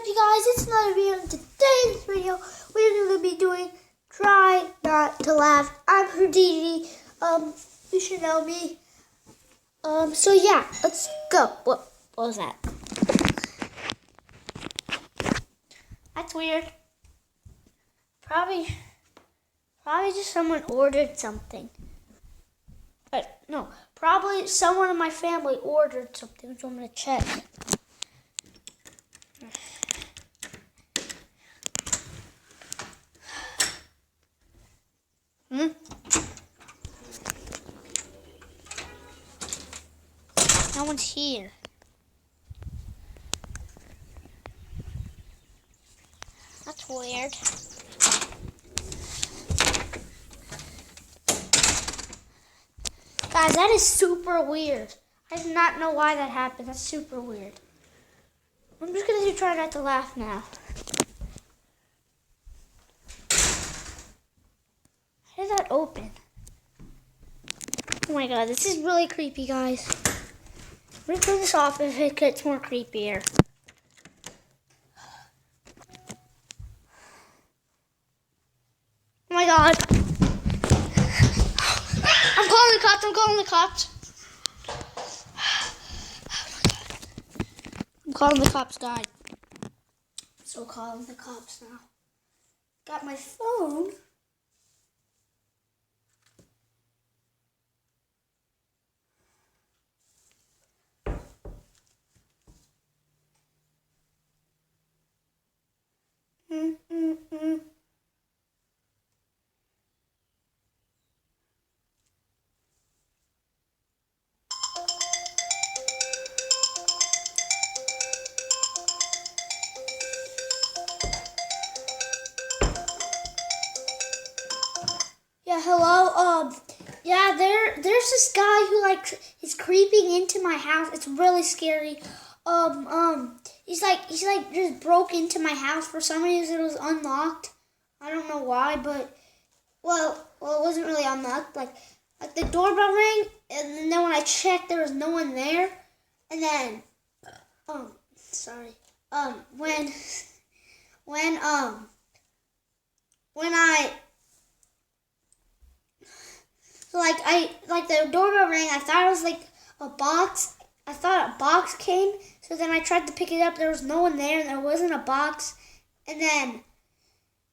up, you guys? It's another video. In today's video, we're going to be doing Try Not to Laugh. I'm Houdini. You should know me. So yeah, let's go. What was that? That's weird. Probably just someone ordered something. But no, probably someone in my family ordered something, so I'm going to check. No one's here. That's weird. Guys, that is super weird. I do not know why that happened. That's super weird. I'm just going to try not to laugh now. How did that open? Oh my god, this is really creepy, guys. I'm going to turn this off if it gets more creepier. Oh my god. I'm calling the cops. I'm calling the cops, guys. So calling the cops now. Got my phone. Yeah, hello. Yeah, there's this guy who is creeping into my house. It's really scary. He's like just broke into my house. For some reason it was unlocked. I don't know why, but well, it wasn't really unlocked. Like the doorbell rang, and then when I checked, there was no one there. And then, sorry. The doorbell rang. I thought it was like a box. I thought a box came. So then I tried to pick it up. There was no one there, and there wasn't a box. And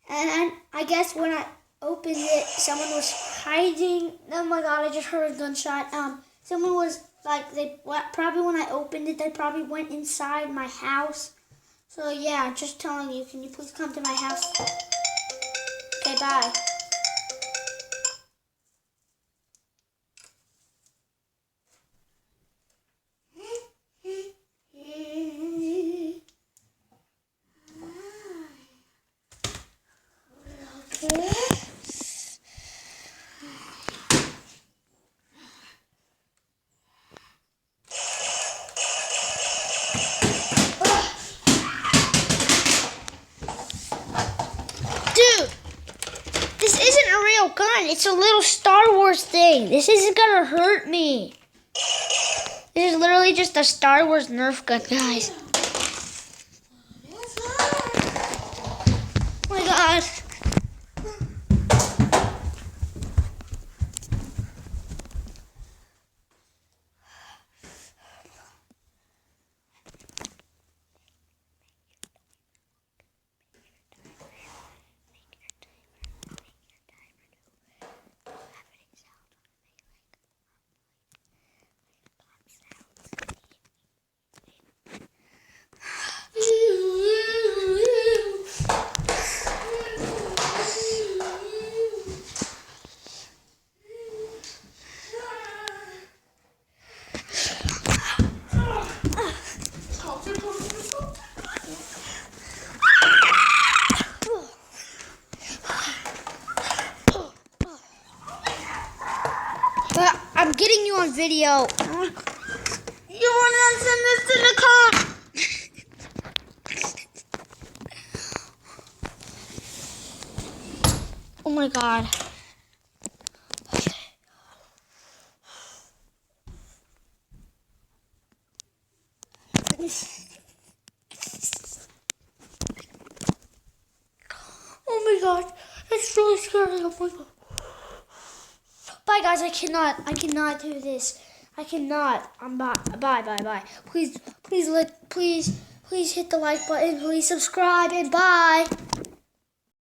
I guess when I opened it, someone was hiding. Oh my god! I just heard a gunshot. Someone was probably when I opened it, they probably went inside my house. So yeah, I'm just telling you. Can you please come to my house? Okay, bye. Dude, this isn't a real gun. It's a little Star Wars thing. This isn't gonna hurt me. This is literally just a Star Wars Nerf gun, guys. Oh my god. I'm getting you on video. You want to send this to the cops? Oh my god. gosh. It's really scary. Oh my god. Bye guys, I cannot do this. I cannot. I'm bye. Please hit the like button. Please subscribe and bye.